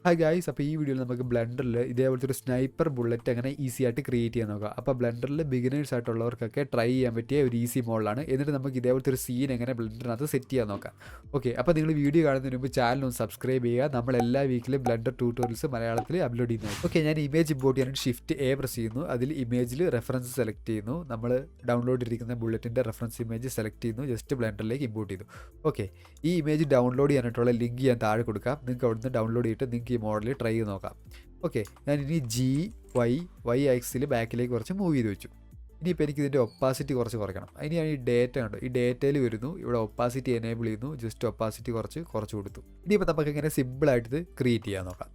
Hi guys, അപ്പോൾ ഈ വീഡിയോയിൽ നമുക്ക് ബ്ലെൻഡറിൽ ഇതേപോലത്തെ ഒരു സ്നൈപ്പർ ബുള്ളറ്റ് അങ്ങനെ ഈസി ആയിട്ട് ക്രിയേറ്റ് ചെയ്യാൻ നോക്കാം. അപ്പോൾ ബ്ലെൻഡറിൽ ബിഗിനേഴ്സ് ആയിട്ടുള്ളവർക്കൊക്കെ ട്രൈ ചെയ്യാൻ പറ്റിയ ഒരു ഈസി മോഡലാണ്. എന്നിട്ട് നമുക്ക് ഇതേപോലത്തെ ഒരു സീൻ എങ്ങനെ ബ്ലെൻഡറിനകത്ത് സെറ്റ് ചെയ്യാൻ നോക്കാം. ഓക്കെ, അപ്പോൾ നിങ്ങൾ വീഡിയോ കാണുന്നതിന് മുമ്പ് ചാനൽ ഒന്ന് സബ്സ്ക്രൈബ് ചെയ്യുക. നമ്മൾ എല്ലാ വീക്കിലും ബ്ലെൻഡർ ട്യൂട്ടോറിയൽസ് മലയാളത്തിൽ അപ്ലോഡ് ചെയ്യുന്നത്. ഓക്കെ, ഞാൻ ഇമേജ് ഇമ്പോർട്ട് ചെയ്യാനായിട്ട് ഷിഫ്റ്റ് എ പ്രസ് ചെയ്യുന്നു. അതിൽ ഇമേജിൽ റെഫറൻസ് സെലക്ട് ചെയ്യുന്നു. നമ്മൾ ഡൗൺലോഡ് ചെയ്തിരിക്കുന്ന ബുള്ളറ്റിൻ്റെ റെഫറൻസ് ഇമേജ് സെലക്ട് ചെയ്യുന്നു. ജസ്റ്റ് ബ്ലെൻഡറിലേക്ക് ഇമ്പോർട്ട് ചെയ്തു. ഓക്കെ, ഈ ഇമേജ് ഡൗൺലോഡ് ചെയ്യാനായിട്ടുള്ള ലിങ്ക് ഞാൻ താഴെ കൊടുക്കാം. നിങ്ങൾക്ക് അവിടുന്ന് ഡൗൺലോഡ് ചെയ്തിട്ട് നിങ്ങൾക്ക് ഈ മോഡൽ ട്രൈ ചെയ്ത് നോക്കാം. ഓക്കെ, ഞാൻ ഇനി വൈ ആക്സിൽ ബാക്കിലേക്ക് കുറച്ച് മൂവ് ചെയ്ത് വെച്ചു. ഇനിയിപ്പോൾ എനിക്ക് ഇതിൻ്റെ ഒപ്പാസിറ്റി കുറച്ച് കുറയ്ക്കണം. അതിന് ഞാൻ ഈ ഡേറ്റ ഉണ്ട്, ഈ ഡേറ്റയിൽ വരുന്നു, ഇവിടെ ഒപ്പാസിറ്റി എനേബിൾ ചെയ്യുന്നു. ജസ്റ്റ് ഒപ്പാസിറ്റി കുറച്ച് കൊടുത്തു. ഇനിയിപ്പോൾ നമുക്ക് ഇങ്ങനെ സിമ്പിളായിട്ട് ഇത് ക്രിയേറ്റ് ചെയ്യാൻ നോക്കാം.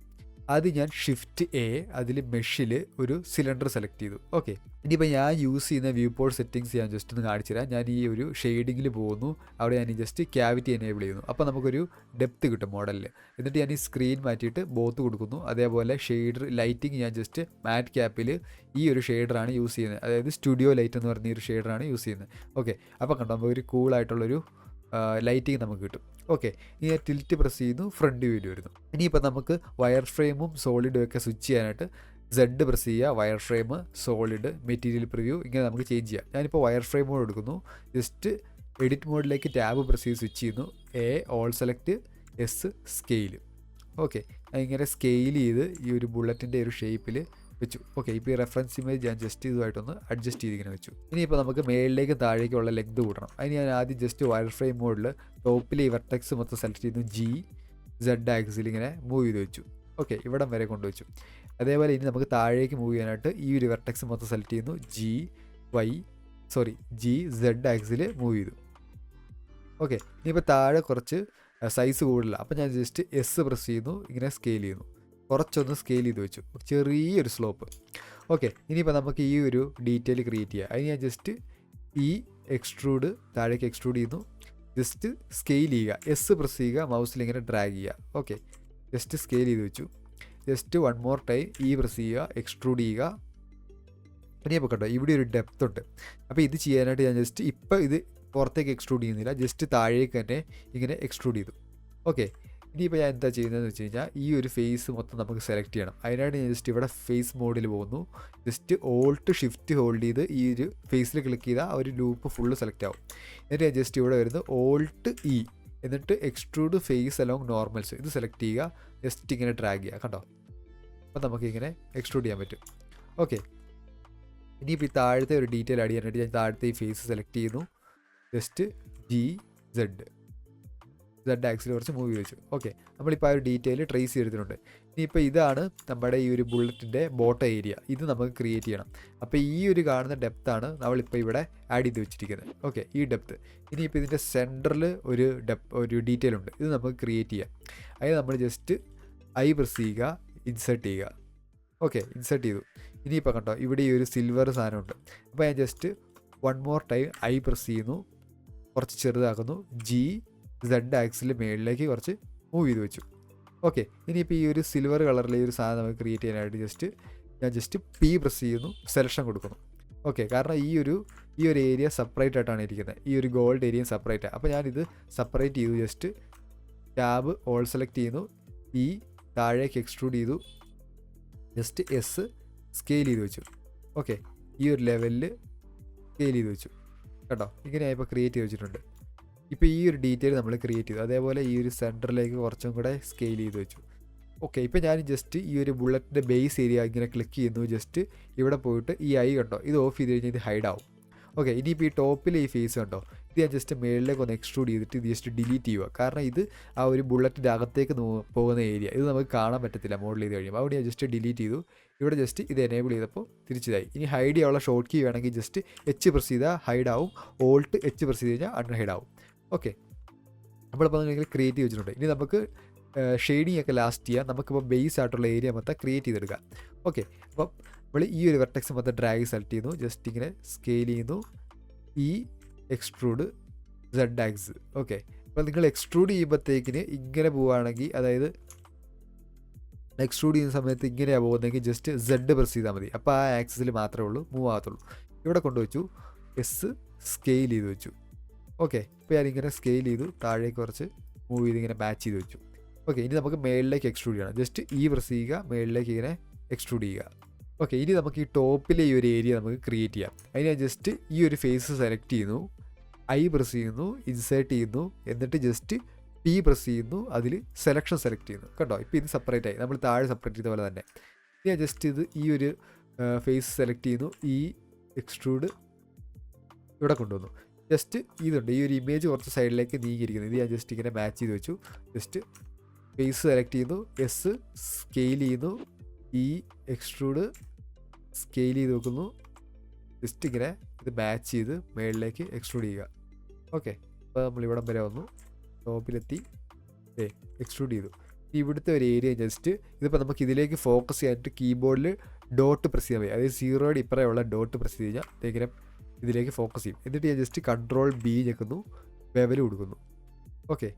അത് ഞാൻ ഷിഫ്റ്റ് എ, അതിൽ മെഷിൽ ഒരു സിലിണ്ടർ സെലക്ട് ചെയ്തു. ഓക്കെ, ഇനിയിപ്പോൾ ഞാൻ യൂസ് ചെയ്യുന്ന വ്യൂ പോർട്ട് സെറ്റിങ്സ് ഞാൻ ജസ്റ്റ് ഒന്ന് കാണിച്ചു തരാം. ഞാൻ ഈ ഒരു ഷെയ്ഡിങ്ങിൽ പോകുന്നു, അവിടെ ഞാൻ ജസ്റ്റ് ക്യാവിറ്റി എനേബിൾ ചെയ്യുന്നു. അപ്പോൾ നമുക്കൊരു ഡെപ്ത് കിട്ടും മോഡലിൽ. എന്നിട്ട് ഞാൻ ഈ സ്ക്രീൻ മാറ്റിയിട്ട് ബോത്ത് കൊടുക്കുന്നു. അതേപോലെ ഷെയ്ഡർ ലൈറ്റിംഗ് ഞാൻ ജസ്റ്റ് മാറ്റ് ക്യാപ്പിൽ ഈ ഒരു ഷെയ്ഡറാണ് യൂസ് ചെയ്യുന്നത്, അതായത് സ്റ്റുഡിയോ ലൈറ്റ് എന്ന് പറഞ്ഞ ഒരു ഷെയ്ഡറാണ് യൂസ് ചെയ്യുന്നത്. ഓക്കെ, അപ്പോൾ കണ്ടോ നമുക്ക് ഒരു കൂളായിട്ടുള്ളൊരു ലൈറ്റിങ് നമുക്ക് കിട്ടും. ഓക്കെ, ഇനി ടിൽറ്റ് പ്രസ് ചെയ്യുന്നു, ഫ്രണ്ട് വ്യൂ വരുന്നു. ഇനിയിപ്പോൾ നമുക്ക് വയർ ഫ്രെയിമും സോളിഡും ഒക്കെ സ്വിച്ച് ചെയ്യാനായിട്ട് സെഡ് പ്രസ് ചെയ്യുക. Wire frame, solid, material preview, ഇങ്ങനെ നമുക്ക് ചേഞ്ച് ചെയ്യാം. ഞാനിപ്പോൾ വയർ ഫ്രെയിം മോഡ് എടുക്കുന്നു. ജസ്റ്റ് എഡിറ്റ് മോഡിലേക്ക് ടാബ് പ്രസ് ചെയ്ത് സ്വിച്ച് ചെയ്യുന്നു. All select, S scale. Okay, ഇങ്ങനെ സ്കെയിൽ ചെയ്ത് ഈ ഒരു ബുള്ളറ്റിൻ്റെ ഒരു ഷേപ്പിൽ വെച്ചു. ഓക്കെ, ഇപ്പോൾ ഈ റെഫറൻസ് ഇമേജ് ഞാൻ ജസ്റ്റ് ഇതുമായിട്ടൊന്ന് അഡ്ജസ്റ്റ് ചെയ്തിങ്ങനെ വെച്ചു. ഇനിയിപ്പോൾ നമുക്ക് മേളിലേക്ക് താഴേക്കുള്ള ലെങ്ത് കൂട്ടണം. അതിന് ഞാൻ ആദ്യം ജസ്റ്റ് വയർ ഫ്രെയിം മോഡിൽ ടോപ്പിൽ ഈ വെർട്ടെക്സ് മൊത്തം സെലക്ട് ചെയ്യുന്നു. സെഡ് ആക്സിൽ ഇങ്ങനെ മൂവ് ചെയ്ത് വെച്ചു. ഓക്കെ, ഇവിടം വരെ കൊണ്ടുവച്ചു. അതേപോലെ ഇനി നമുക്ക് താഴേക്ക് മൂവ് ചെയ്യാനായിട്ട് ഈ ഒരു വെർട്ടെക്സ് മൊത്തം സെലക്ട് ചെയ്യുന്നു. സെഡ് ആക്സിൽ മൂവ് ചെയ്തു. ഓക്കെ, ഇനിയിപ്പോൾ താഴെ കുറച്ച് സൈസ് കൂടുതല. അപ്പോൾ ഞാൻ ജസ്റ്റ് എസ് പ്രസ് ചെയ്യുന്നു, ഇങ്ങനെ സ്കെയിൽ ചെയ്യുന്നു. കുറച്ചൊന്ന് സ്കെയിൽ ചെയ്ത് വെച്ചു, ചെറിയൊരു സ്ലോപ്പ്. ഓക്കെ, ഇനിയിപ്പോൾ നമുക്ക് ഈ ഒരു ഡീറ്റെയിൽ ക്രിയേറ്റ് ചെയ്യാം. അതിന് ഞാൻ ജസ്റ്റ് ഈ എക്സ്ട്രൂഡ് താഴേക്ക് എക്സ്ട്രൂഡ് ചെയ്യുന്നു. ജസ്റ്റ് സ്കെയിൽ ചെയ്യുക, എസ് പ്രസ് ചെയ്യുക, മൗസിൽ ഇങ്ങനെ ഡ്രാഗ് ചെയ്യുക. ഓക്കെ, ജസ്റ്റ് സ്കെയിൽ ചെയ്ത് വെച്ചു. ജസ്റ്റ് വൺ മോർ ടൈം ഈ പ്രസ് ചെയ്യുക, എക്സ്ട്രൂഡ് ചെയ്യുക. ഇനിയിപ്പോൾ കണ്ടോ ഇവിടെ ഒരു ഡെപ്ത് ഉണ്ട്. അപ്പോൾ ഇത് ചെയ്യാനായിട്ട് ഞാൻ ജസ്റ്റ് ഇപ്പോൾ ഇത് പുറത്തേക്ക് എക്സ്ട്രൂഡ് ചെയ്യുന്നില്ല, ജസ്റ്റ് താഴേക്ക് തന്നെ ഇങ്ങനെ എക്സ്ട്രൂഡ് ചെയ്തു. ഓക്കെ, ഇനിയിപ്പോൾ ഞാൻ എന്താ ചെയ്യുന്നതെന്ന് വെച്ച് കഴിഞ്ഞാൽ ഈ ഒരു ഫേസ് മൊത്തം നമുക്ക് സെലക്ട് ചെയ്യണം. അതിനായിട്ട് ഞാൻ ജസ്റ്റ് ഇവിടെ ഫേസ് മോഡിൽ പോകുന്നു. ജസ്റ്റ് ഓൾട്ട് ഷിഫ്റ്റ് ഹോൾഡ് ചെയ്ത് ഈ ഒരു ഫേസിൽ ക്ലിക്ക് ചെയ്താൽ ആ ഒരു ലൂപ്പ് ഫുള്ള് സെലക്ട് ആവും. എന്നിട്ട് ഞാൻ ജസ്റ്റ് ഇവിടെ വരുന്നു, ഓൾട്ട് ഇ, എന്നിട്ട് എക്സ്ട്രൂഡ് ഫേസ് അലോങ് നോർമൽസ് ഇത് സെലക്ട് ചെയ്യുക. ജസ്റ്റ് ഇങ്ങനെ ഡ്രാഗ് ചെയ്യുക. കണ്ടോ, അപ്പോൾ നമുക്കിങ്ങനെ എക്സ്ട്രൂഡ് ചെയ്യാൻ പറ്റും. ഓക്കെ, ഇനിയിപ്പോൾ ഈ താഴത്തെ ഒരു ഡീറ്റെയിൽ ആഡ് ചെയ്യാനായിട്ട് ഞാൻ താഴത്തെ ഈ ഫേസ് സെലക്ട് ചെയ്യുന്നു. ജസ്റ്റ് സെഡ് ആക്സിൽ കുറച്ച് മൂവ് വെച്ചു. ഓക്കെ, നമ്മളിപ്പോൾ ആ ഒരു ഡീറ്റെയിൽ ട്രേസ് ചെയ്തിട്ടുണ്ട്. ഇനിയിപ്പോൾ ഇതാണ് നമ്മുടെ ഈ ഒരു ബുള്ളറ്റിൻ്റെ ബോട്ടം ഏരിയ. ഇത് നമുക്ക് ക്രിയേറ്റ് ചെയ്യണം. അപ്പോൾ ഈ ഒരു കാണുന്ന ഡെപ്താണ് നമ്മളിപ്പോൾ ഇവിടെ ആഡ് ചെയ്ത് വെച്ചിരിക്കുന്നത്. ഓക്കെ, ഈ ഡെപ്ത്. ഇനിയിപ്പോൾ ഇതിൻ്റെ സെൻറ്ററിൽ ഒരു ഡീറ്റെയിൽ ഉണ്ട്, ഇത് നമുക്ക് ക്രിയേറ്റ് ചെയ്യാം. അതിന് നമ്മൾ ജസ്റ്റ് പ്രസ് ചെയ്യുക, ഇൻസേർട്ട് ചെയ്യുക. ഓക്കെ, ഇൻസേർട്ട് ചെയ്തു. ഇനിയിപ്പോൾ കണ്ടോ ഇവിടെ ഈ ഒരു സിൽവർ സാധനമുണ്ട്. അപ്പോൾ ഞാൻ just one more time press ചെയ്യുന്നു, കുറച്ച് ചെറുതാക്കുന്നു. സെഡ് ആക്സിൽ മേളിലേക്ക് കുറച്ച് മൂവ് ചെയ്ത് വെച്ചു. ഓക്കെ, ഇനിയിപ്പോൾ ഈ ഒരു സിൽവർ കളറിലെ ഈ ഒരു സാധനം നമുക്ക് ക്രിയേറ്റ് ചെയ്യാനായിട്ട് ഞാൻ ജസ്റ്റ് പി പ്രസ് ചെയ്യുന്നു, സെലക്ഷൻ കൊടുക്കുന്നു. ഓക്കെ, കാരണം ഈ ഒരു ഏരിയ സെപ്പറേറ്റ് ആയിട്ടാണ് ഇരിക്കുന്നത്, ഈ ഒരു ഗോൾഡ് ഏരിയ സെപ്പറേറ്റ് ആണ്. അപ്പോൾ ഞാനിത് സെപ്പറേറ്റ് ചെയ്തു. ജസ്റ്റ് ടാബ് ഓൾ സെലക്ട് ചെയ്യുന്നു, ഈ താഴേക്ക് എക്സ്ട്രൂഡ് ചെയ്തു. ജസ്റ്റ് എസ് സ്കെയിൽ ചെയ്ത് വെച്ചു. ഓക്കെ, ഈ ഒരു ലെവലിൽ സ്കെയിൽ ചെയ്ത് വെച്ചു. കേട്ടോ, ഇങ്ങനെ ഇപ്പോൾ ക്രിയേറ്റ് ചെയ്ത് വെച്ചിട്ടുണ്ട്. ഇപ്പോൾ ഈ ഒരു ഡീറ്റെയിൽ നമ്മൾ ക്രിയേറ്റ് ചെയ്തു. അതേപോലെ ഈ ഒരു സെൻറ്ററിലേക്ക് കുറച്ചും കൂടെ സ്കെയിൽ ചെയ്ത് വെച്ചു. ഓക്കെ, ഇപ്പോൾ ഞാൻ ജസ്റ്റ് ഈ ഒരു ബുള്ളറ്റിൻ്റെ ബേസ് ഏരിയ ഇങ്ങനെ ക്ലിക്ക് ചെയ്യുന്നു. ജസ്റ്റ് ഇവിടെ പോയിട്ട് ഈ കണ്ടോ, ഇത് ഓഫ് ചെയ്ത് കഴിഞ്ഞാൽ ഇത് ഹൈഡ് ആവും. ഓക്കെ, ഇനിയിപ്പോൾ ഈ ടോപ്പിൽ ഈ ഫേസ് കണ്ടോ, ഇത് ഞാൻ ജസ്റ്റ് മേളിലേക്ക് ഒന്ന് എക്സ്ട്രൂഡ് ചെയ്തിട്ട് ഇത് ജസ്റ്റ് ഡിലീറ്റ് ചെയ്യുക. കാരണം ഇത് ആ ഒരു ബുള്ളറ്റിൻ്റെ അകത്തേക്ക് പോകുന്ന ഏരിയ, ഇത് നമുക്ക് കാണാൻ പറ്റത്തില്ല മോഡൽ ചെയ്ത് കഴിയുമ്പോൾ. അവിടെ ഞാൻ ജസ്റ്റ് ഡിലീറ്റ് ചെയ്തു. ഇവിടെ ജസ്റ്റ് ഇത് എനേബിൾ ചെയ്തപ്പോൾ തിരിച്ചതായി. ഇനി ഹൈഡ് ചെയ്യാനുള്ള ഷോർട്ട് കീ വേണമെങ്കിൽ ജസ്റ്റ് എച്ച് പ്രസ് ചെയ്താൽ ഹൈഡ് ആവും, ഓൾട്ട് എച്ച് പ്രസ് ചെയ്ത് കഴിഞ്ഞാൽ അൺഹൈഡ് ആവും. ഓക്കെ, നമ്മളിപ്പോൾ നിങ്ങൾ ക്രിയേറ്റ് ചെയ്ത് വെച്ചിട്ടുണ്ട്. ഇനി നമുക്ക് ഷെയ്ഡിങ് ഒക്കെ ലാസ്റ്റ് ചെയ്യാം. നമുക്കിപ്പോൾ ബേസ് ആയിട്ടുള്ള ഏരിയ മൊത്തം ക്രിയേറ്റ് ചെയ്തെടുക്കാം. ഓക്കെ, അപ്പോൾ നമ്മൾ ഈ ഒരു വെർട്ടെക്സ് മൊത്തം ഡ്രാഗ് സെലക്ട് ചെയ്യുന്നു. ജസ്റ്റ് ഇങ്ങനെ സ്കെയിൽ ചെയ്യുന്നു, ഈ എക്സ്ട്രൂഡ് സെഡ് ആക്സ്. ഓക്കെ, അപ്പോൾ നിങ്ങൾ എക്സ്ട്രൂഡ് ചെയ്യുമ്പോഴത്തേക്കിന് ഇങ്ങനെ പോവുകയാണെങ്കിൽ, അതായത് എക്സ്ട്രൂഡ് ചെയ്യുന്ന സമയത്ത് ഇങ്ങനെയാണ് പോകുന്നതെങ്കിൽ ജസ്റ്റ് സെഡ് പ്രസ് ചെയ്താൽ മതി. അപ്പോൾ ആ ആക്സിസിൽ മാത്രമേ ഉള്ളൂ മൂവ് ആകത്തുള്ളൂ. ഇവിടെ കൊണ്ടുവച്ചു, എസ് സ്കെയിൽ ചെയ്ത് വെച്ചു. ഓക്കെ, ഇപ്പോൾ ഞാനിങ്ങനെ സ്കെയിൽ ചെയ്തു, താഴേക്ക് കുറച്ച് മൂവ് ചെയ്ത് ഇങ്ങനെ മാച്ച് ചെയ്ത് വെച്ചു. ഓക്കെ, ഇനി നമുക്ക് മേളിലേക്ക് എക്സ്ട്രൂഡ് ചെയ്യണം. ജസ്റ്റ് പ്രസ് ചെയ്യുക, മേളിലേക്ക് ഇങ്ങനെ എക്സ്ട്രൂഡ് ചെയ്യുക. ഓക്കെ, ഇനി നമുക്ക് ഈ ടോപ്പിലെ ഈ ഒരു ഏരിയ നമുക്ക് ക്രിയേറ്റ് ചെയ്യാം. അതിന് ഞാൻ ജസ്റ്റ് ഈ ഒരു ഫേസ് സെലക്ട് ചെയ്യുന്നു, പ്രസ് ചെയ്യുന്നു, ഇൻസേർട്ട് ചെയ്യുന്നു, എന്നിട്ട് ജസ്റ്റ് പ്രസ് ചെയ്യുന്നു, അതിൽ സെലക്ഷൻ സെലക്ട് ചെയ്യുന്നു. കണ്ടോ, ഇപ്പോൾ ഇത് സെപ്പറേറ്റ് ആയി, നമ്മൾ താഴെ സെപ്പറേറ്റ് ചെയ്ത പോലെ തന്നെ. ഞാൻ ജസ്റ്റ് ഈ ഒരു ഫേസ് സെലക്ട് ചെയ്യുന്നു, എക്സ്ട്രൂഡ് ഇവിടെ കൊണ്ടുവന്നു. ജസ്റ്റ് ഇതുണ്ട്, ഈ ഒരു ഇമേജ് കുറച്ച് സൈഡിലേക്ക് നീങ്ങിയിരിക്കുന്നു. ഇത് ഞാൻ ജസ്റ്റ് ഇങ്ങനെ മാച്ച് ചെയ്ത് വെച്ചു. ജസ്റ്റ് ഫേസ് സെലക്ട് ചെയ്യുന്നു, സ്കെയിൽ ചെയ്യുന്നു, എക്സ്ട്രൂഡ് സ്കെയിൽ ചെയ്ത് വെക്കുന്നു. ജസ്റ്റ് ഇങ്ങനെ ഇത് മാച്ച് ചെയ്ത് മേളിലേക്ക് എക്സ്ട്രൂഡ് ചെയ്യുക. ഓക്കെ, അപ്പോൾ നമ്മൾ ഇവിടം വരെ വന്നു, ടോപ്പിലെത്തി, എക്സ്ട്രൂഡ് ചെയ്തു. ഇവിടുത്തെ ഒരു ഏരിയ ജസ്റ്റ് ഇതിപ്പോൾ നമുക്ക് ഇതിലേക്ക് ഫോക്കസ് ചെയ്യാനായിട്ട് കീബോർഡിൽ ഡോട്ട് പ്രസ് ചെയ്യാൻ മതി. അതായത് 0യുടെ ഇപ്പറയുള്ള ഡോട്ട് പ്രസ് ചെയ്ത് കഴിഞ്ഞാൽ ഇങ്ങനെ ഇതിലേക്ക് ഫോക്കസ് ചെയ്യും. എന്നിട്ട് ഞാൻ ജസ്റ്റ് Ctrl+B ഞെക്കുന്നു, ബെവൽ കൊടുക്കുന്നു. ഓക്കെ,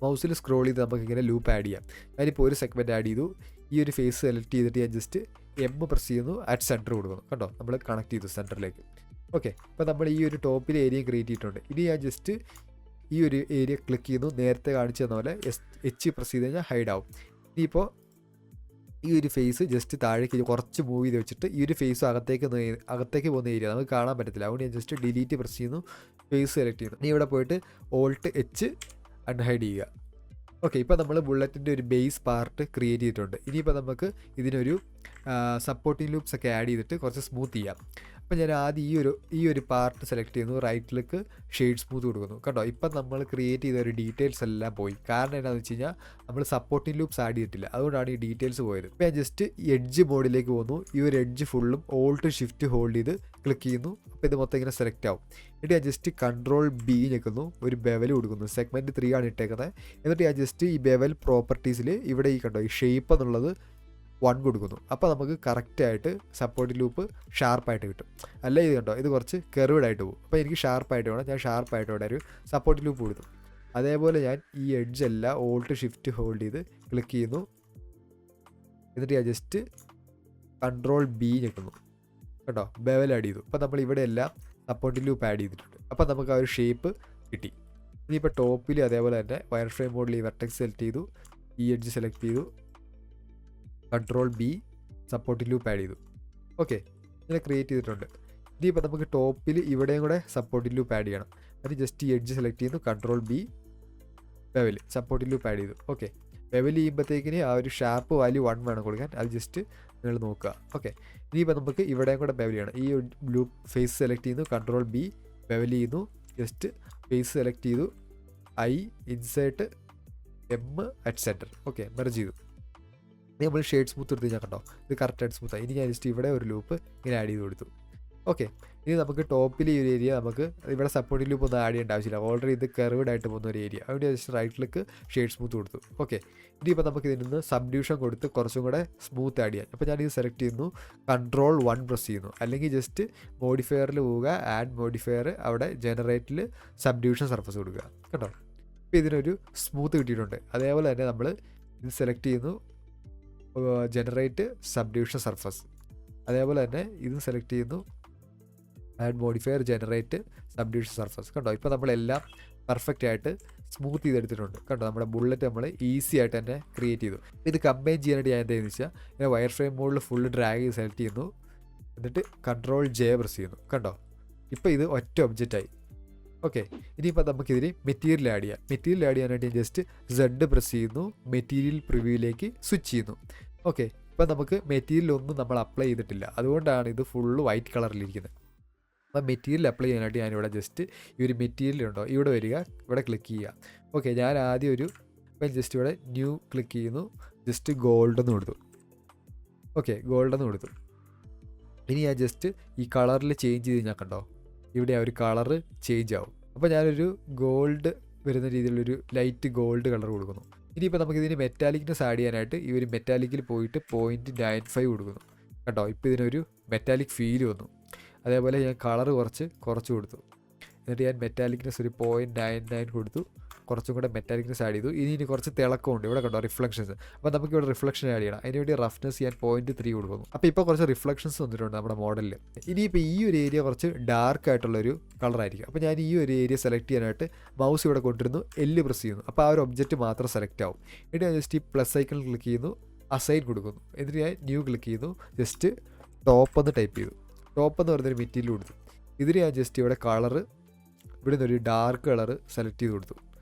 മൗസിൽ സ്ക്രോൾ ചെയ്ത് നമുക്ക് ഇങ്ങനെ ലൂപ്പ് ആഡ് ചെയ്യാം. ഞാനിപ്പോൾ ഒരു സെഗ്മെൻറ്റ് ആഡ് ചെയ്തു. ഈ ഒരു ഫേസ് സെലക്ട് ചെയ്തിട്ട് ഞാൻ ജസ്റ്റ് പ്രസ് ചെയ്യുന്നു, അറ്റ് സെൻറ്റർ കൊടുക്കുന്നു. കണ്ടോ, നമ്മൾ കണക്ട് ചെയ്തു സെൻറ്ററിലേക്ക്. ഓക്കെ, അപ്പോൾ നമ്മൾ ഈ ഒരു ടോപ്പിൽ ഏരിയ ക്രിയേറ്റ് ചെയ്തിട്ടുണ്ട്. ഇനി ഞാൻ ജസ്റ്റ് ഈ ഒരു ഏരിയ ക്ലിക്ക് ചെയ്യുന്നു, നേരത്തെ കാണിച്ചു തന്ന പോലെ പ്രസ് ചെയ്ത് കഴിഞ്ഞാൽ ഹൈഡ് ആവും. ഇനിയിപ്പോൾ ഈ ഒരു ഫേസ് ജസ്റ്റ് താഴേക്ക് കുറച്ച് മൂവ് ചെയ്ത് വെച്ചിട്ട് ഈ ഒരു ഫേസ് അകത്തേക്ക് പോകുന്ന ഏരിയ നമുക്ക് കാണാൻ പറ്റത്തില്ല. അതുകൊണ്ട് ഞാൻ ജസ്റ്റ് ഡിലീറ്റ് പ്രസ് ചെയ്യുന്നു, ഫേസ് സെലക്ട് ചെയ്യുന്നു. ഇനി ഇവിടെ പോയിട്ട് Alt+H അൺഹൈഡ് ചെയ്യുക. ഓക്കെ, ഇപ്പോൾ നമ്മൾ ബുള്ളറ്റിൻ്റെ ഒരു ബേസ് പാർട്ട് ക്രിയേറ്റ് ചെയ്തിട്ടുണ്ട്. ഇനിയിപ്പോൾ നമുക്ക് ഇതിനൊരു സപ്പോർട്ടിംഗ് ലൂപ്സ് ഒക്കെ ആഡ് ചെയ്തിട്ട് കുറച്ച് സ്മൂത്ത് ചെയ്യാം. അപ്പോൾ ഞാൻ ആദ്യം ഈ ഒരു പാർട്ട് സെലക്ട് ചെയ്യുന്നു, റൈറ്റ് ക്ലിക്ക് ഷെയ്ഡ് സ്മൂത്ത് കൊടുക്കുന്നു. കണ്ടോ, ഇപ്പം നമ്മൾ ക്രിയേറ്റ് ചെയ്ത ഒരു ഡീറ്റെയിൽസ് എല്ലാം പോയി. കാരണം എന്താണെന്ന് വെച്ച് കഴിഞ്ഞാൽ നമ്മൾ സപ്പോർട്ടിംഗ് ലൂപ്സ് ആഡ് ചെയ്തിട്ടില്ല, അതുകൊണ്ടാണ് ഈ ഡീറ്റെയിൽസ് പോയത്. ഇപ്പോൾ ഞാൻ ജസ്റ്റ് എഡ്ജ് മോഡിലേക്ക് പോകുന്നു. ഈ ഒരു എഡ്ജ് ഫുള്ളും Alt+Shift ഹോൾഡ് ചെയ്ത് ക്ലിക്ക് ചെയ്യുന്നു. അപ്പോൾ ഇത് മൊത്തം ഇങ്ങനെ സെലക്ട് ആവും. എന്നിട്ട് ഞാൻ ജസ്റ്റ് Ctrl+B ഞെക്കുന്നു, ഒരു ബെവൽ കൊടുക്കുന്നു. സെഗ്മെൻറ്റ് 3 ആണ് ഇട്ടേക്കുന്നത്. എന്നിട്ട് ഞാൻ ജസ്റ്റ് ഈ ബെവൽ പ്രോപ്പർട്ടീസിൽ ഇവിടെ കണ്ടോ, ഈ ഷേപ്പ് എന്നുള്ളത് 1 കൊടുക്കുന്നു. അപ്പോൾ നമുക്ക് കറക്റ്റായിട്ട് സപ്പോർട്ട് ലൂപ്പ് ഷാർപ്പായിട്ട് കിട്ടും. അല്ല ഇത് കണ്ടോ, ഇത് കുറച്ച് കെർവ്ഡ് ആയിട്ട് പോകും. അപ്പോൾ എനിക്ക് ഷാർപ്പായിട്ട് വേണം, ഞാൻ ഷാർപ്പായിട്ട് ഇവിടെ ഒരു സപ്പോർട്ട് ലൂപ്പ് കൊടുത്തു. അതേപോലെ ഞാൻ ഈ എഡ്ജ് എല്ലാം Alt+Shift ഹോൾഡ് ചെയ്ത് ക്ലിക്ക് ചെയ്യുന്നു. എന്നിട്ട് ഞാൻ ജസ്റ്റ് Ctrl+B ഞെക്കുന്നു. കേട്ടോ, ബെവൽ ആഡ് ചെയ്തു. അപ്പോൾ നമ്മൾ ഇവിടെ എല്ലാം സപ്പോർട്ട് ലൂപ്പ് ആഡ് ചെയ്തിട്ടുണ്ട്. അപ്പോൾ നമുക്ക് ആ ഒരു ഷേപ്പ് കിട്ടി. ഇനിയിപ്പോൾ ടോപ്പിൽ അതേപോലെ തന്നെ വയർ ഫ്രെയിം മോഡിൽ ഈ വെർട്ടെക്സ് സെലക്ട് ചെയ്തു, ഈ എഡ്ജ് സെലക്ട് ചെയ്തു, Ctrl+B സപ്പോർട്ട് ലൂപ്പ് ആഡ് ചെയ്തു. ഓക്കെ, ഇങ്ങനെ ക്രിയേറ്റ് ചെയ്തിട്ടുണ്ട്. ഇനിയിപ്പോൾ നമുക്ക് ടോപ്പിൽ ഇവിടെയും കൂടെ സപ്പോർട്ട് ലൂപ്പ് ആഡ് ചെയ്യണം. അത് ജസ്റ്റ് ഈ എഡ്ജ് സെലക്ട് ചെയ്യുന്നു, Ctrl+B bevel support loop add ചെയ്തു. ഓക്കെ, ബെവൽ ചെയ്യുമ്പോഴത്തേക്കിന് ആ ഒരു ഷാർപ്പ് വാല്യൂ 1 വേണം കൊടുക്കാൻ. അത് ജസ്റ്റ് നിങ്ങൾ നോക്കുക. ഓക്കെ, ഇനിയിപ്പോൾ നമുക്ക് ഇവിടെയും കൂടെ ബെവൽ ചെയ്യണം. ഈ ലൂപ്പ് ഫേസ് സെലക്ട് ചെയ്യുന്നു, Ctrl+B ബെവൽ ചെയ്യുന്നു, ജസ്റ്റ് ഫേസ് സെലക്ട് ചെയ്തു, insert at centre. Okay, merge ചെയ്തു. നമ്മൾ ഷെയ്ഡ് സ്മൂത്ത് എടുത്ത് കഴിഞ്ഞാൽ കണ്ടോ, ഇത് കറക്റ്റായിട്ട് സ്മൂത്താണ്. ഇനി ഞാൻ ജസ്റ്റ് ഇവിടെ ഒരു ലൂപ്പ് ഇങ്ങനെ ആഡ് ചെയ്ത് കൊടുത്തു. ഓക്കെ, ഇനി നമുക്ക് ടോപ്പിൽ ഈ ഒരു ഏരിയ നമുക്ക് ഇവിടെ സപ്പോർട്ടിംഗ് ലൂപ്പ് ഒന്നും ആഡ് ചെയ്യേണ്ട ആവശ്യമില്ല. ഓൾറെഡി ഇത് കർവ്ഡ് ആയിട്ട് പോകുന്ന ഒരു ഏരിയ. അവിടെ just right click shade smooth കൊടുത്തു. ഓക്കെ, ഇനിയിപ്പോൾ നമുക്ക് ഇതിൽ നിന്ന് സബ്ഡ്യൂഷൻ കൊടുത്ത് കുറച്ചും കൂടെ സ്മൂത്ത് ആഡ് ചെയ്യാം. അപ്പോൾ ഞാനിത് സെലക്ട് ചെയ്യുന്നു, Ctrl+1 പ്രസ് ചെയ്യുന്നു. അല്ലെങ്കിൽ ജസ്റ്റ് മോഡിഫയറിൽ പോവുക, ആഡ് മോഡിഫയർ, അവിടെ ജനറേറ്റിൽ സബ്ഡ്യൂഷൻ സർഫസ് കൊടുക്കുക. കേട്ടോ, ഇപ്പോൾ ഇതിനൊരു സ്മൂത്ത് കിട്ടിയിട്ടുണ്ട്. അതേപോലെ തന്നെ നമ്മൾ ഇത് സെലക്ട് ചെയ്യുന്നു, ജനറേറ്റ് സബ്ഡ്യൂഷൻ സർഫസ്. അതേപോലെ തന്നെ ഇത് സെലക്ട് ചെയ്യുന്നു, ആഡ് മോഡിഫയർ, ജനറേറ്റ് സബ്ഡ്യൂഷൻ സർഫസ്. കണ്ടോ, ഇപ്പോൾ നമ്മളെല്ലാം പെർഫെക്റ്റ് ആയിട്ട് സ്മൂത്ത് ചെയ്തെടുത്തിട്ടുണ്ട്. കണ്ടോ, നമ്മുടെ ബുള്ളറ്റ് നമ്മൾ ഈസി ആയിട്ട് തന്നെ ക്രിയേറ്റ് ചെയ്തു. ഇത് കമ്പൈൻ ചെയ്യാനായിട്ട് ഞാൻ എന്താണെന്ന് വെച്ചാൽ ഇങ്ങനെ വയർ ഫ്രെയിം മോഡിൽ ഫുള്ള് ഡ്രാഗ് ചെയ്ത് സെലക്ട് ചെയ്യുന്നു, എന്നിട്ട് Ctrl+J പ്രസ് ചെയ്യുന്നു. കണ്ടോ, ഇപ്പോൾ ഇത് ഒറ്റ ഒബ്ജക്റ്റായി. ഓക്കെ, ഇനിയിപ്പോൾ നമുക്കിതിന് മെറ്റീരിയൽ ആഡ് ചെയ്യാം. മെറ്റീരിയൽ ആഡ് ചെയ്യാനായിട്ട് ഞാൻ ജസ്റ്റ് Z പ്രസ് ചെയ്യുന്നു, മെറ്റീരിയൽ പ്രിവ്യൂയിലേക്ക് സ്വിച്ച് ചെയ്യുന്നു. ഓക്കെ, ഇപ്പോൾ നമുക്ക് മെറ്റീരിയൽ ഒന്നും നമ്മൾ അപ്ലൈ ചെയ്തിട്ടില്ല, അതുകൊണ്ടാണ് ഇത് ഫുള്ള് വൈറ്റ് കളറിലിരിക്കുന്നത്. അപ്പോൾ മെറ്റീരിയൽ അപ്ലൈ ചെയ്യാനായിട്ട് ഞാനിവിടെ ജസ്റ്റ് ഈ ഒരു മെറ്റീരിയൽ ഉണ്ടോ ഇവിടെ വരിക, ഇവിടെ ക്ലിക്ക് ചെയ്യുക. ഓക്കെ, ഞാൻ ആദ്യം ഇപ്പം ജസ്റ്റ് ഇവിടെ ന്യൂ ക്ലിക്ക് ചെയ്യുന്നു, ജസ്റ്റ് ഗോൾഡെന്ന് കൊടുത്തു. ഓക്കെ, ഗോൾഡെന്ന് കൊടുത്തു. ഇനി ഞാൻ ജസ്റ്റ് ഈ കളറിൽ ചേഞ്ച് ചെയ്ത് കഴിഞ്ഞാൽ കണ്ടോ, ഇവിടെ ആ ഒരു കളറ് ചേഞ്ച് ആവും. അപ്പോൾ ഞാനൊരു ഗോൾഡ് വരുന്ന രീതിയിലുള്ളൊരു ലൈറ്റ് ഗോൾഡ് കളർ കൊടുക്കുന്നു. ഇനിയിപ്പോൾ നമുക്കിതിന് മെറ്റാലിക്നെസ് ആഡ് ചെയ്യാനായിട്ട് ഈ ഒരു മെറ്റാലിക്കിൽ പോയിട്ട് 0.95 കൊടുക്കുന്നു. കേട്ടോ, ഇപ്പോൾ ഇതിനൊരു മെറ്റാലിക് ഫീൽ വന്നു. അതേപോലെ ഞാൻ കളർ കുറച്ച് കൊടുത്തു. എന്നിട്ട് ഞാൻ മെറ്റാലിക്നെസ് ഒരു 0.99 കൊടുത്തു, കുറച്ചും കൂടെ മെറ്റാലിക്നെസ് ആഡ് ചെയ്തു. ഇനി കുറച്ച് തിളക്കമുണ്ട്, ഇവിടെ കണ്ടോ റിഫ്ലക്ഷൻസ്. അപ്പോൾ നമുക്ക് ഇവിടെ റിഫ്ലക്ഷൻ ആഡ് ചെയ്യണം. അതിനുവേണ്ടി റഫ്നെസ് ചെയ്യാൻ 0.3 കൊടുക്കുന്നു. അപ്പോൾ ഇപ്പോൾ കുറച്ച് റിഫ്ലക്ഷൻസ് വന്നിട്ടുണ്ട് നമ്മുടെ മോഡലിൽ. ഇനിയിപ്പോൾ ഈ ഒരു ഏരിയ കുറച്ച് ഡാർക്ക് ആയിട്ടുള്ളൊരു കളറായിരിക്കും. അപ്പോൾ ഞാൻ ഈ ഒരു ഏരിയ സെലക്ട് ചെയ്യാനായിട്ട് മൗസ് ഇവിടെ കൊണ്ടിരുന്നു, എല്ല് പ്രസ് ചെയ്യുന്നു. അപ്പോൾ ആ ഒരു ഒബ്ജക്റ്റ് മാത്രം സെലക്ട് ആവും. എന്നിട്ട് ഞാൻ ജസ്റ്റ് ഈ പ്ലസ് ഐക്കൺ ക്ലിക്ക് ചെയ്യുന്നു, അസൈൻ കൊടുക്കുന്നു. എന്നിട്ട് ഞാൻ ന്യൂ ക്ലിക്ക് ചെയ്യുന്നു, ജസ്റ്റ് ടോപ്പ് എന്ന് ടൈപ്പ് ചെയ്തു. ടോപ്പ് എന്ന് പറയുന്നൊരു മെറ്റീരിയൽ കൊടുത്തു. ഇതിന് ഞാൻ ജസ്റ്റ് ഇവിടെ കളറ് ഇവിടെ നിന്നൊരു ഡാർക്ക് കളറ് സെലക്ട് ചെയ്ത് കൊടുത്തു.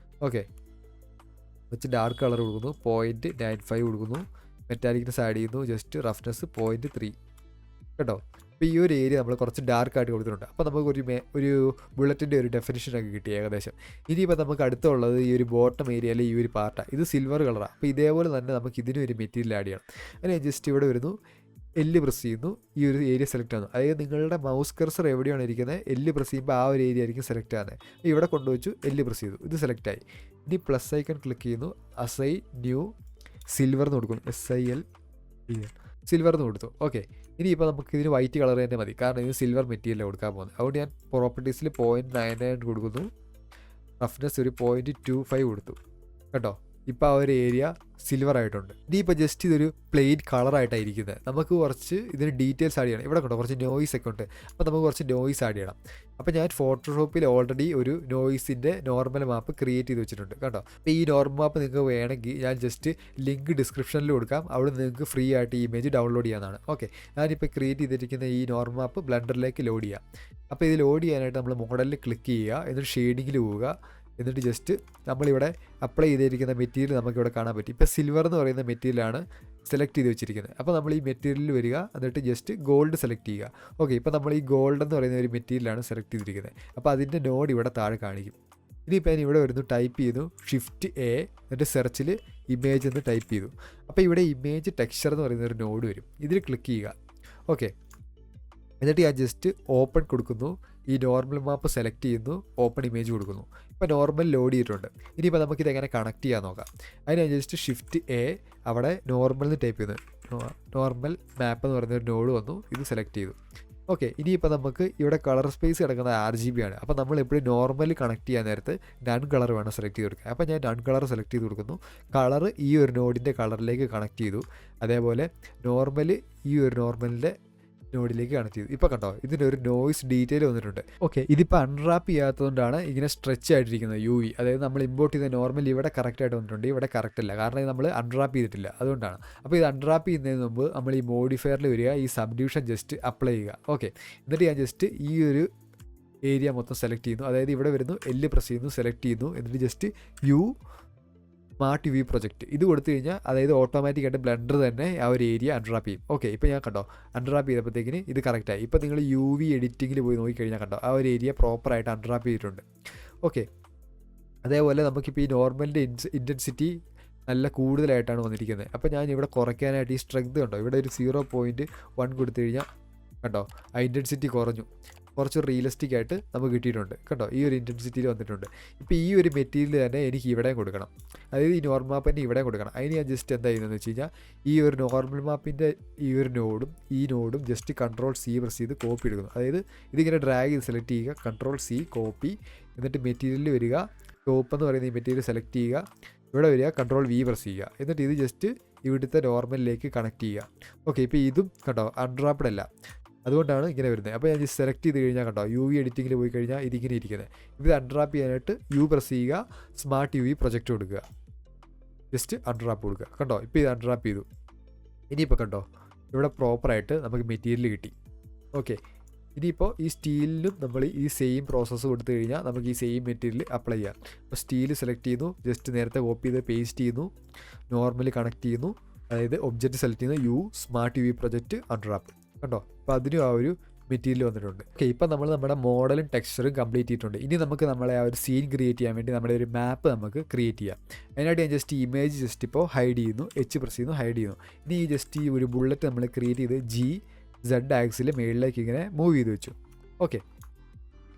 ഓക്കെ, വെച്ച് ഡാർക്ക് കളർ കൊടുക്കുന്നു, 0.95 കൊടുക്കുന്നു, മെറ്റാലിക്നെസ് ആഡ് ചെയ്യുന്നു, ജസ്റ്റ് റഫ്നെസ് 0.3 കേട്ടോ. അപ്പോൾ ഈ ഒരു ഏരിയ നമ്മൾ കുറച്ച് ഡാർക്കായിട്ട് കൊടുത്തിട്ടുണ്ട്. അപ്പോൾ നമുക്ക് ഒരു ബുള്ളറ്റിൻ്റെ ഒരു ഡെഫിനിഷനൊക്കെ കിട്ടി ഏകദേശം. ഇനിയിപ്പോൾ നമുക്ക് അടുത്തുള്ളത് ഈ ഒരു ബോട്ടം ഏരിയയിലെ ഈ ഒരു പാർട്ടാണ്. ഇത് സിൽവർ കളറാണ്. അപ്പോൾ ഇതേപോലെ തന്നെ നമുക്ക് ഇതിനും ഒരു മെറ്റീരിയൽ ആഡ് ചെയ്യണം. അതിന് ജസ്റ്റ് ഇവിടെ വരുന്നു, എല്ല് പ്രസ് ചെയ്യുന്നു, ഈ ഒരു ഏരിയ സെലക്ട് ആകുന്നു. അതായത് നിങ്ങളുടെ മൗസ് കർസർ എവിടെയാണ് ഇരിക്കുന്നത്, എല്ല് പ്രസ് ചെയ്യുമ്പോൾ ആ ഒരു ഏരിയ ആയിരിക്കും സെലക്ട് ആകുന്നത്. ഇവിടെ കൊണ്ടുവച്ചു, എല്ല് പ്രസ് ചെയ്തു, ഇത് സെലക്ട് ആയി. ഇനി പ്ലസ് ഐക്കൺ ക്ലിക്ക് ചെയ്യുന്നു, അസൈൻ ന്യൂ സിൽവർ എന്ന് കൊടുക്കുന്നു, SIL സിൽവർ എന്ന് കൊടുത്തു. ഓക്കെ, ഇനിയിപ്പോൾ നമുക്ക് ഇതിന് വൈറ്റ് കളർ തന്നെ മതി, കാരണം ഇത് സിൽവർ മെറ്റീരിയലാണ് കൊടുക്കാൻ പോകുന്നത്. അതുകൊണ്ട് ഞാൻ പ്രോപ്പർട്ടീസിൽ 0.99 കൊടുക്കുന്നു, റഫ്നെസ് ഒരു 0.25 കൊടുത്തു കേട്ടോ. ഇപ്പോൾ ആ ഒരു ഏരിയ സിൽവർ ആയിട്ടുണ്ട്. ഇനിയിപ്പോൾ ജസ്റ്റ് ഇതൊരു പ്ലെയിൻ കളറായിട്ടാണ് ഇരിക്കുന്നത്. നമുക്ക് കുറച്ച് ഇതിന് ഡീറ്റെയിൽസ് ആഡ് ചെയ്യണം. ഇവിടെ കണ്ടോ കുറച്ച് നോയ്സ് ഒക്കെ ഉണ്ട്. അപ്പോൾ നമുക്ക് കുറച്ച് നോയ്സ് ആഡ് ചെയ്യണം. അപ്പോൾ ഞാൻ ഫോട്ടോഷോപ്പിൽ ഓൾറെഡി ഒരു നോയ്സിൻ്റെ നോർമൽ മാപ്പ് ക്രിയേറ്റ് ചെയ്ത് വെച്ചിട്ടുണ്ട് കേട്ടോ. അപ്പോൾ ഈ നോർമൽ മാപ്പ് നിങ്ങൾക്ക് വേണമെങ്കിൽ ഞാൻ ജസ്റ്റ് ലിങ്ക് ഡിസ്ക്രിപ്ഷനിൽ കൊടുക്കാം, അവിടെ നിങ്ങൾക്ക് ഫ്രീ ആയിട്ട് ഈ ഇമേജ് ഡൗൺലോഡ് ചെയ്യാനാണ്. ഓക്കെ, ഞാനിപ്പോൾ ക്രിയേറ്റ് ചെയ്തിരിക്കുന്ന ഈ നോർമൽ മാപ്പ് ബ്ലെൻഡറിലേക്ക് ലോഡ് ചെയ്യാം. അപ്പോൾ ഇത് ലോഡ് ചെയ്യാനായിട്ട് നമ്മൾ മോഡലിൽ ക്ലിക്ക് ചെയ്യുക, എന്നിട്ട് ഷെയ്ഡിങ്ങിൽ പോവുക, എന്നിട്ട് ജസ്റ്റ് നമ്മളിവിടെ അപ്ലൈ ചെയ്തിരിക്കുന്ന മെറ്റീരിയൽ നമുക്കിവിടെ കാണാൻ പറ്റും. ഇപ്പോൾ സിൽവർ എന്ന് പറയുന്ന മെറ്റീരിയലാണ് സെലക്ട് ചെയ്ത് വെച്ചിരിക്കുന്നത്. അപ്പോൾ നമ്മൾ ഈ മെറ്റീരിയലിൽ വരിക, എന്നിട്ട് ജസ്റ്റ് ഗോൾഡ് സെലക്ട് ചെയ്യുക. ഓക്കെ, ഇപ്പോൾ നമ്മൾ ഈ ഗോൾഡ് എന്ന് പറയുന്ന ഒരു മെറ്റീരിയലാണ് സെലക്ട് ചെയ്തിരിക്കുന്നത്. അപ്പോൾ അതിൻ്റെ നോഡ് ഇവിടെ താഴെ കാണിക്കും. ഇനിയിപ്പോൾ ഞാൻ ഇവിടെ വരുന്നു, ടൈപ്പ് ചെയ്തു Shift+A, എന്നിട്ട് സെർച്ചിൽ ഇമേജ് എന്ന് ടൈപ്പ് ചെയ്തു. അപ്പോൾ ഇവിടെ ഇമേജ് ടെക്സ്ചർ എന്ന് പറയുന്ന ഒരു നോഡ് വരും, ഇതിൽ ക്ലിക്ക് ചെയ്യുക. ഓക്കെ, എന്നിട്ട് ഞാൻ ജസ്റ്റ് ഓപ്പൺ കൊടുക്കുന്നു, ഈ നോർമൽ മാപ്പ് സെലക്ട് ചെയ്യുന്നു, ഓപ്പൺ ഇമേജ് കൊടുക്കുന്നു. ഇപ്പോൾ നോർമൽ ലോഡ് ചെയ്തിട്ടുണ്ട്. ഇനിയിപ്പോൾ നമുക്കിത് എങ്ങനെ കണക്ട് ചെയ്യാൻ നോക്കാം. അതിന് ജസ്റ്റ് Shift+A, അവിടെ നോർമൽ എന്ന് ടൈപ്പ് ചെയ്യുന്നു, നോർമൽ മാപ്പ് എന്ന് പറയുന്ന ഒരു നോഡ് വന്നു, ഇത് സെലക്ട് ചെയ്തു. ഓക്കെ, ഇനിയിപ്പോൾ നമുക്ക് ഇവിടെ കളർ സ്പേസ് കിടക്കുന്നത് RGB ആണ്. അപ്പോൾ നമ്മൾ എപ്പോഴും നോർമൽ കണക്ട് ചെയ്യാൻ നേരത്ത് നൺ കളർ വേണം സെലക്ട് ചെയ്ത് കൊടുക്കുക. അപ്പോൾ ഞാൻ നൺ കളർ സെലക്ട് ചെയ്ത് കൊടുക്കുന്നു. കളർ ഈ ഒരു നോഡിൻ്റെ കളറിലേക്ക് കണക്ട് ചെയ്തു. അതേപോലെ നോർമൽ ഈ ഒരു നോർമലിൻ്റെ നോഡിലേക്ക് കണക്ട് ചെയ്തു. ഇപ്പോൾ കണ്ടോ ഇതിൻ്റെ ഒരു നോയ്സ് ഡീറ്റെയിൽ വന്നിട്ടുണ്ട്. ഓക്കെ, ഇതിപ്പോൾ അൺറാപ്പ് ചെയ്യാത്തതുകൊണ്ടാണ് ഇങ്ങനെ സ്ട്രെച്ച് ആയിട്ടിരിക്കുന്നത് UV. അതായത് നമ്മൾ ഇമ്പോർട്ട് ചെയ്ത നോർമൽ ഇവിടെ കറക്റ്റായിട്ട് വന്നിട്ടുണ്ട്, ഇവിടെ കറക്റ്റ് അല്ല, കാരണം നമ്മൾ അൺറാപ്പ് ചെയ്തിട്ടില്ല, അതുകൊണ്ടാണ്. അപ്പോൾ ഇത് അൺറാപ്പ് ചെയ്യുന്നതിന് മുമ്പ് നമ്മൾ ഈ മോഡിഫയറിൽ വരിക, ഈ സബ്ഡിവിഷൻ ജസ്റ്റ് അപ്ലൈ ചെയ്യുക. ഓക്കെ, എന്നിട്ട് ഞാൻ ജസ്റ്റ് ഈ ഒരു ഏരിയ മൊത്തം സെലക്ട് ചെയ്യുന്നു. അതായത് ഇവിടെ വരുന്നു, എല്ല് പ്രസ് ചെയ്യുന്നു, സെലക്ട് ചെയ്യുന്നു, എന്നിട്ട് ജസ്റ്റ് സ്മാർട്ട് UV പ്രൊജക്റ്റ് ഇത് കൊടുത്തു കഴിഞ്ഞാൽ അതായത് ഓട്ടോമാറ്റിക്കായിട്ട് ബ്ലെൻഡർ തന്നെ ആ ഒരു ഏരിയ അൺറാപ്പ് ചെയ്യും. ഓക്കെ, ഇപ്പോൾ ഞാൻ കണ്ടോ അൺറാപ്പ് ചെയ്തപ്പോഴത്തേക്കിന് ഇത് കറക്റ്റായി. ഇപ്പോൾ നിങ്ങൾ UV എഡിറ്റിങ്ങിൽ പോയി നോക്കിക്കഴിഞ്ഞാൽ കണ്ടോ ആ ഒരു ഏരിയ പ്രോപ്പറായിട്ട് അൺറാപ്പ് ചെയ്തിട്ടുണ്ട്. ഓക്കെ, അതേപോലെ നമുക്കിപ്പോൾ ഈ നോർമലിൻ്റെ ഇൻറ്റൻസിറ്റി നല്ല കൂടുതലായിട്ടാണ് വന്നിരിക്കുന്നത്. അപ്പോൾ ഞാൻ ഇവിടെ കുറയ്ക്കാനായിട്ട് ഈ സ്ട്രെങ്ത് കണ്ടോ ഇവിടെ ഒരു 0.1 കൊടുത്തു കഴിഞ്ഞാൽ കണ്ടോ ആ ഇൻറ്റൻസിറ്റി കുറഞ്ഞു, കുറച്ച് റിയലിസ്റ്റിക് ആയിട്ട് നമുക്ക് കിട്ടിയിട്ടുണ്ട് കേട്ടോ. ഈ ഒരു ഇൻറ്റൻസിറ്റിയിൽ വന്നിട്ടുണ്ട്. ഇപ്പോൾ ഈ ഒരു മെറ്റീരിയൽ തന്നെ എനിക്ക് ഇവിടെ കൊടുക്കണം, അതായത് ഈ നോർമൽ മാപ്പിൻ്റെ ഇവിടെ കൊടുക്കണം. അതിന് ഞാൻ ജസ്റ്റ് എന്താ ചെയ്യുന്നതെന്ന് വെച്ച് കഴിഞ്ഞാൽ ഈ ഒരു നോർമൽ മാപ്പിൻ്റെ ഈ ഒരു നോഡും ജസ്റ്റ് Ctrl+C പ്രസ് ചെയ്ത് കോപ്പി എടുക്കുന്നു. അതായത് ഇതിങ്ങനെ ഡ്രാഗ് ചെയ്ത് സെലക്ട് ചെയ്യുക, Ctrl+C കോപ്പി, എന്നിട്ട് മെറ്റീരിയലിൽ വരിക, ടോപ്പ് എന്ന് പറയുന്ന ഈ മെറ്റീരിയൽ സെലക്ട് ചെയ്യുക, ഇവിടെ വരിക, Ctrl+V പ്രസ് ചെയ്യുക, എന്നിട്ട് ഇത് ജസ്റ്റ് ഇവിടുത്തെ നോർമലിലേക്ക് കണക്ട് ചെയ്യുക. ഓക്കെ, ഇപ്പോൾ ഇതും കണ്ടോ അൺറാപ്ഡ് അല്ല, അതുകൊണ്ടാണ് ഇങ്ങനെ വരുന്നത്. അപ്പോൾ ഞാൻ ജസ്റ്റ് സെലക്ട് ചെയ്ത് കഴിഞ്ഞാൽ കണ്ടോ UV എഡിറ്റിങ്ങിൽ പോയി കഴിഞ്ഞാൽ ഇതിങ്ങനെ ഇരിക്കുന്നത്. ഇത് അൺറാപ്പ് ചെയ്യാനായിട്ട് പ്രസ് ചെയ്യുക, സ്മാർട്ട് UV പ്രൊജക്റ്റ് കൊടുക്കുക, ജസ്റ്റ് അൺറാപ്പ് കൊടുക്കുക. കണ്ടോ ഇപ്പോൾ ഇത് അൺറാപ്പ് ചെയ്തു. ഇനിയിപ്പോൾ കണ്ടോ ഇവിടെ പ്രോപ്പറായിട്ട് നമുക്ക് മെറ്റീരിയൽ കിട്ടി. ഓക്കെ, ഇനിയിപ്പോൾ ഈ സ്റ്റീലിനും നമ്മൾ ഈ സെയിം പ്രോസസ്സ് കൊടുത്തു കഴിഞ്ഞാൽ നമുക്ക് ഈ സെയിം മെറ്റീരിയൽ അപ്ലൈ ചെയ്യാം. അപ്പോൾ സ്റ്റീൽ സെലക്ട് ചെയ്യുന്നു, ജസ്റ്റ് നേരത്തെ കോപ്പി ചെയ്ത് പേസ്റ്റ് ചെയ്യുന്നു, നോർമലി കണക്ട് ചെയ്യുന്നു, അതായത് ഒബ്ജക്റ്റ് സെലക്ട് ചെയ്യുന്നു, സ്മാർട്ട് UV പ്രൊജക്റ്റ് അൺറാപ്പ് കണ്ടോ. അപ്പോൾ അതിനും ആ ഒരു മെറ്റീരിയൽ വന്നിട്ടുണ്ട്. ഓക്കെ, ഇപ്പോൾ നമ്മൾ നമ്മുടെ മോഡലും ടെക്സ്ചറും കംപ്ലീറ്റ് ചെയ്തിട്ടുണ്ട്. ഇനി നമുക്ക് നമ്മളെ ആ ഒരു സീൻ ക്രിയേറ്റ് ചെയ്യാൻ വേണ്ടി നമ്മുടെ ഒരു മാപ്പ് നമുക്ക് ക്രിയേറ്റ് ചെയ്യാം. അതിനായിട്ട് ഞാൻ ജസ്റ്റ് ഇമേജ് ജസ്റ്റ് ഇപ്പോൾ ഹൈഡ് ചെയ്യുന്നു, പ്രസ് ചെയ്യുന്നു, ഹൈഡ് ചെയ്യുന്നു. ഇനി ഈ ജസ്റ്റ് ഈ ഒരു ബുള്ളറ്റ് നമ്മൾ ക്രിയേറ്റ് ചെയ്ത് Z ആക്സിൽ മേളിലേക്ക് ഇങ്ങനെ മൂവ് ചെയ്ത് വെച്ചു. ഓക്കെ,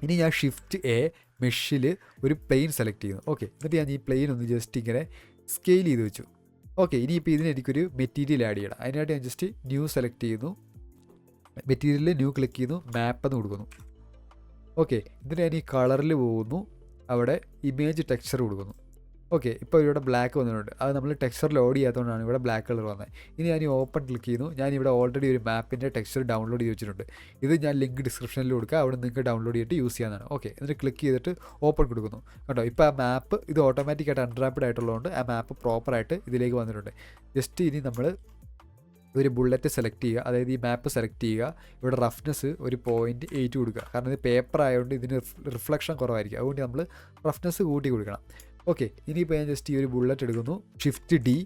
ഇനി ഞാൻ Shift+A മെഷിൽ ഒരു പ്ലെയിൻ സെലക്ട് ചെയ്യുന്നു. ഓക്കെ, എന്നിട്ട് ഞാൻ ഈ പ്ലെയിൻ ഒന്ന് ജസ്റ്റ് ഇങ്ങനെ സ്കെയിൽ ചെയ്ത് വെച്ചു. ഓക്കെ, ഇനിയിപ്പോൾ ഇതിന് എനിക്കൊരു മെറ്റീരിയൽ ആഡ് ചെയ്യണം. അതിനായിട്ട് ഞാൻ ജസ്റ്റ് ന്യൂ സെലക്ട് ചെയ്യുന്നു, മെറ്റീരിയലിൽ ന്യൂ ക്ലിക്ക് ചെയ്യുന്നു, മാപ്പ് എന്ന് കൊടുക്കുന്നു. ഓക്കെ, എന്നിട്ട് ഞാൻ ഈ കളറിൽ പോകുന്നു, അവിടെ ഇമേജ് ടെക്സ്ചർ കൊടുക്കുന്നു. ഓക്കെ, ഇപ്പോൾ ഇവിടെ ബ്ലാക്ക് വന്നിട്ടുണ്ട്. അത് നമ്മൾ ടെക്സ്ചർ ലോഡ് ചെയ്യാത്തതുകൊണ്ടാണ് ഇവിടെ ബ്ലാക്ക് കളർ വന്നത്. ഇനി ഞാൻ ഈ ഓപ്പൺ ക്ലിക്ക് ചെയ്യുന്നു. ഞാനിവിടെ ഓൾറെഡി ഒരു മാപ്പിൻ്റെ ടെക്സ്ചർ ഡൗൺലോഡ് ചെയ്ത് വെച്ചിട്ടുണ്ട്. ഇത് ഞാൻ ലിങ്ക് ഡിസ്ക്രിപ്ഷനിൽ കൊടുക്കുക, അവിടെ നിങ്ങൾക്ക് ഡൗൺലോഡ് ചെയ്തിട്ട് യൂസ് ചെയ്യാനാണ്. ഓക്കെ, എന്നിട്ട് ക്ലിക്ക് ചെയ്തിട്ട് ഓപ്പൺ കൊടുക്കുന്നു. കേട്ടോ, ഇപ്പോൾ ആ മാപ്പ് ഇത് ഓട്ടോമാറ്റിക്കായിട്ട് അൺറാപ്പിഡ് ആയിട്ടുള്ളതുകൊണ്ട് ആ മാപ്പ് പ്രോപ്പറായിട്ട് ഇതിലേക്ക് വന്നിട്ടുണ്ട്. ജസ്റ്റ് ഇനി നമ്മൾ ഒരു ബുള്ളറ്റ് സെലക്ട് ചെയ്യുക, അതായത് ഈ മാപ്പ് സെലക്ട് ചെയ്യുക. ഇവിടെ റഫ്നെസ് ഒരു 0.8 കൊടുക്കുക, കാരണം ഇത് പേപ്പർ ആയതുകൊണ്ട് ഇതിന് റിഫ്ലക്ഷൻ കുറവായിരിക്കും, അതുകൊണ്ട് നമ്മൾ റഫ്നെസ് കൂട്ടി കൊടുക്കണം. ഓക്കെ, ഇനിയിപ്പോൾ ഞാൻ ജസ്റ്റ് ഈ ഒരു ബുള്ളറ്റ് എടുക്കുന്നു, ഷിഫ്റ്റ് ഡി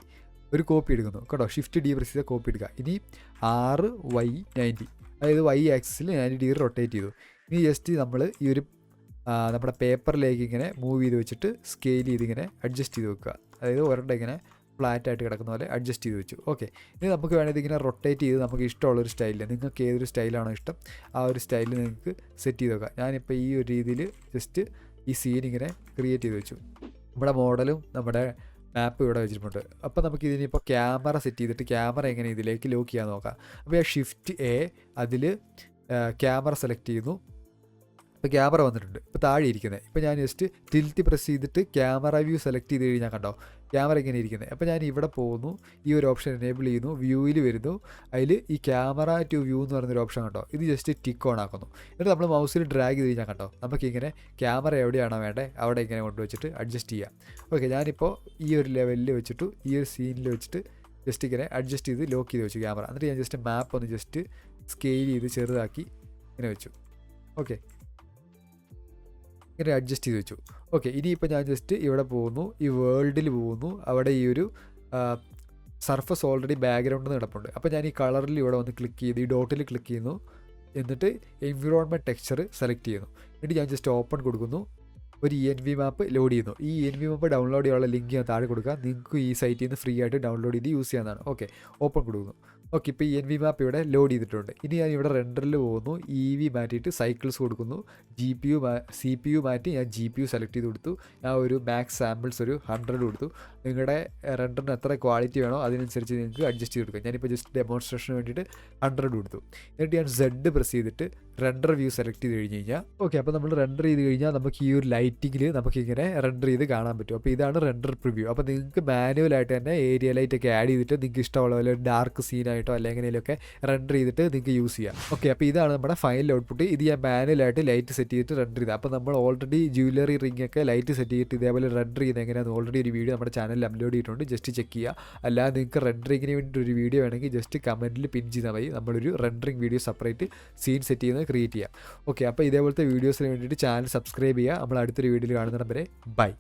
ഒരു കോപ്പി എടുക്കുന്നു. കേട്ടോ, ഷിഫ്റ്റ് ഡി പ്രസ് ചെയ്താൽ കോപ്പി എടുക്കുക. ഇനി 6Y90, അതായത് Y ആക്സിസിൽ 90 ഡിഗ്രി റൊട്ടേറ്റ് ചെയ്തു. ഇനി ജസ്റ്റ് നമ്മൾ ഈ ഒരു നമ്മുടെ പേപ്പറിലേക്ക് ഇങ്ങനെ മൂവ് ചെയ്ത് വെച്ചിട്ട് സ്കെയിൽ ചെയ്ത് ഇങ്ങനെ അഡ്ജസ്റ്റ് ചെയ്ത് വെക്കുക, അതായത് ഒരെണ്ണം ഇങ്ങനെ ഫ്ലാറ്റായിട്ട് കിടക്കുന്ന പോലെ അഡ്ജസ്റ്റ് ചെയ്ത് വെച്ചു. ഓക്കെ, ഇനി നമുക്ക് വേണമെങ്കിൽ ഇതിങ്ങനെ റൊട്ടേറ്റ് ചെയ്ത് നമുക്ക് ഇഷ്ടമുള്ളൊരു സ്റ്റൈലിൽ, നിങ്ങൾക്ക് ഏതൊരു സ്റ്റൈലാണോ ഇഷ്ടം ആ ഒരു സ്റ്റൈലിൽ നിങ്ങൾക്ക് സെറ്റ് ചെയ്ത് വെക്കാം. ഞാനിപ്പോൾ ഈ ഒരു രീതിയിൽ ജസ്റ്റ് ഈ സീൻ ഇങ്ങനെ ക്രിയേറ്റ് ചെയ്ത് വെച്ചു. നമ്മുടെ മോഡലും നമ്മുടെ മാപ്പ് ഇവിടെ വെച്ചിട്ടുണ്ട്. അപ്പോൾ നമുക്ക് ഇതിനിപ്പോൾ ക്യാമറ സെറ്റ് ചെയ്തിട്ട് ക്യാമറ എങ്ങനെ ഇതിലേക്ക് ലോക്ക് ചെയ്യാൻ നോക്കാം. അപ്പോൾ ഞാൻ ഷിഫ്റ്റ് എ അതിൽ ക്യാമറ സെലക്ട് ചെയ്യുന്നു. ഇപ്പോൾ ക്യാമറ വന്നിട്ടുണ്ട്, ഇപ്പോൾ താഴെ ഇരിക്കുന്നത്. ഇപ്പോൾ ഞാൻ ജസ്റ്റ് ടിൽറ്റ് പ്രസ് ചെയ്തിട്ട് ക്യാമറ വ്യൂ സെലക്ട് ചെയ്ത് കഴിഞ്ഞാൽ കണ്ടോ ക്യാമറ ഇങ്ങനെ ഇരിക്കുന്നത്. അപ്പോൾ ഞാൻ ഇവിടെ പോകുന്നു, ഈ ഒരു ഓപ്ഷൻ എനേബിൾ ചെയ്യുന്നു, വ്യൂവിൽ വരുന്നു. അതിൽ ഈ ക്യാമറ ടു വ്യൂ എന്ന് പറയുന്നൊരു ഓപ്ഷൻ കണ്ടോ, ഇത് ജസ്റ്റ് ടിക്ക് ഓൺ ആക്കുന്നു. എന്നിട്ട് നമ്മൾ മൗസിൽ ഡ്രാഗ് ചെയ്ത് കഴിഞ്ഞാൽ കണ്ടോ നമുക്കിങ്ങനെ ക്യാമറ എവിടെയാണോ വേണ്ടത് അവിടെ ഇങ്ങനെ കൊണ്ടുവച്ചിട്ട് അഡ്ജസ്റ്റ് ചെയ്യാം. ഓക്കെ, ഞാനിപ്പോൾ ഈ ഒരു ലെവലിൽ വെച്ചിട്ട് ഈ ഒരു സീനിൽ വെച്ചിട്ട് ജസ്റ്റ് ഇങ്ങനെ അഡ്ജസ്റ്റ് ചെയ്ത് ലോക്ക് ചെയ്ത് വെച്ചു ക്യാമറ. എന്നിട്ട് ഞാൻ ജസ്റ്റ് മാപ്പ് ഒന്ന് ജസ്റ്റ് സ്കെയിൽ ചെയ്ത് ചെറുതാക്കി ഇങ്ങനെ വെച്ചു. ഓക്കെ, ഇങ്ങനെ അഡ്ജസ്റ്റ് ചെയ്ത് വെച്ചു. ഓക്കെ, ഇനിയിപ്പോൾ ഞാൻ ജസ്റ്റ് ഇവിടെ പോകുന്നു, ഈ വേൾഡിൽ പോകുന്നു. അവിടെ ഈ ഒരു സർഫസ് ഓൾറെഡി ബാക്ക്ഗ്രൗണ്ടിൽ നിന്ന് കിടപ്പുണ്ട്. അപ്പോൾ ഞാൻ ഈ കളറിൽ ഇവിടെ വന്ന് ക്ലിക്ക് ചെയ്ത് ഈ ഡോട്ടിൽ ക്ലിക്ക് ചെയ്യുന്നു. എന്നിട്ട് എൻവിറോൺമെൻറ്റ് ടെക്സ്ചർ സെലക്ട് ചെയ്യുന്നു. എന്നിട്ട് ഞാൻ ജസ്റ്റ് ഓപ്പൺ കൊടുക്കുന്നു. ഒരു ENV മാപ്പ് ലോഡ് ചെയ്യുന്നു. ഈ ENV മാപ്പ് ഡൗൺലോഡ് ചെയ്യാനുള്ള ലിങ്ക് ഞാൻ താഴെ കൊടുക്കുക, നിങ്ങൾക്ക് ഈ സൈറ്റിൽ നിന്ന് ഫ്രീ ആയിട്ട് ഡൗൺലോഡ് ചെയ്ത് യൂസ് ചെയ്യാവുന്നതാണ്. ഓക്കെ, ഓപ്പൺ കൊടുക്കുന്നു. ഓക്കെ, ഇപ്പോൾ ENV മാപ്പ് ഇവിടെ ലോഡ് ചെയ്തിട്ടുണ്ട്. ഇനി ഞാൻ ഇവിടെ റെൻഡറിൽ പോകുന്നു, EV മാറ്റിയിട്ട് സൈക്കിൾസ് കൊടുക്കുന്നു. CPU മാറ്റി ഞാൻ GPU സെലക്ട് ചെയ്ത് കൊടുത്തു. ഞാൻ ഒരു മാക്സ് സാമ്പിൾസ് ഒരു 100 കൊടുത്തു. നിങ്ങളുടെ റെൻഡറിന് എത്ര ക്വാളിറ്റി വേണോ അതിനനുസരിച്ച് നിങ്ങൾക്ക് അഡ്ജസ്റ്റ് ചെയ്ത് കൊടുക്കാം. ഞാനിപ്പോൾ ജസ്റ്റ് ഡെമോൺസ്ട്രേഷന് വേണ്ടിയിട്ട് 100 കൊടുത്തു. എന്നിട്ട് ഞാൻ Z പ്രസ് ചെയ്തിട്ട് റെൻഡർ വ്യൂ സെലക്ട് ചെയ്ത് കഴിഞ്ഞ് കഴിഞ്ഞാൽ ഓക്കെ, അപ്പോൾ നമ്മൾ റെൻഡർ ചെയ്ത് കഴിഞ്ഞാൽ നമുക്ക് ഈ ഒരു ലൈറ്റിങ്ങിൽ നമുക്കിങ്ങനെ റെൻഡർ ചെയ്ത് കാണാൻ പറ്റും. അപ്പോൾ ഇതാണ് റെൻഡർ പ്രിവ്യൂ. അപ്പോൾ നിങ്ങൾക്ക് മാനുവലായിട്ട് തന്നെ ഏരിയ ലൈറ്റൊക്കെ ആഡ് ചെയ്തിട്ട് നിങ്ങൾക്ക് ഇഷ്ടമുള്ള പോലെ ഡാർക്ക് സീനായിട്ടോ അല്ലെങ്കിൽ എങ്ങനെയൊക്കെ റെൻഡർ ചെയ്തിട്ട് നിങ്ങൾക്ക് യൂസ് ചെയ്യാം. ഓക്കെ, അപ്പോൾ ഇതാണ് നമ്മുടെ ഫൈനൽ ഔട്ട്പുട്ട്. ഇത് ഞാൻ മാനുവലായിട്ട് ലൈറ്റ് സെറ്റ് ചെയ്തിട്ട് റെൻഡർ ചെയ്ത്. അപ്പോൾ നമ്മൾ ഓൾറെഡി ജ്വല്ലറി റിംഗ് ഒക്കെ ലൈറ്റ് സെറ്റ് ചെയ്തിട്ട് ഇതേപോലെ റെൻഡർ ചെയ്യുന്നത് എങ്ങനെയാണെന്ന് ഓൾറെഡി ഒരു വീഡിയോ നമ്മുടെ ചാനലിൽ അപ്ലോഡ് ചെയ്തിട്ടുണ്ട്, ജസ്റ്റ് ചെക്ക് ചെയ്യുക. അല്ലാതെ നിങ്ങൾക്ക് റെൻഡറിങ്ങിന് വേണ്ടിയിട്ട് ഒരു വീഡിയോ വേണമെങ്കിൽ ജസ്റ്റ് കമൻറ്റിൽ പിൻ ചെയ്താൽ മതി, നമ്മളൊരു rendering video separate scene set ചെയ്യുന്നത് ക്രിയേറ്റ് ചെയ്യാം. ഓക്കെ, അപ്പോൾ ഇതേപോലത്തെ വീഡിയോസിന് വേണ്ടിയിട്ട് ചാനൽ സബ്സ്ക്രൈബ് ചെയ്യുക. നമ്മൾ അടുത്തൊരു വീഡിയോയിൽ കാണുന്നിടം വരെ ബൈ.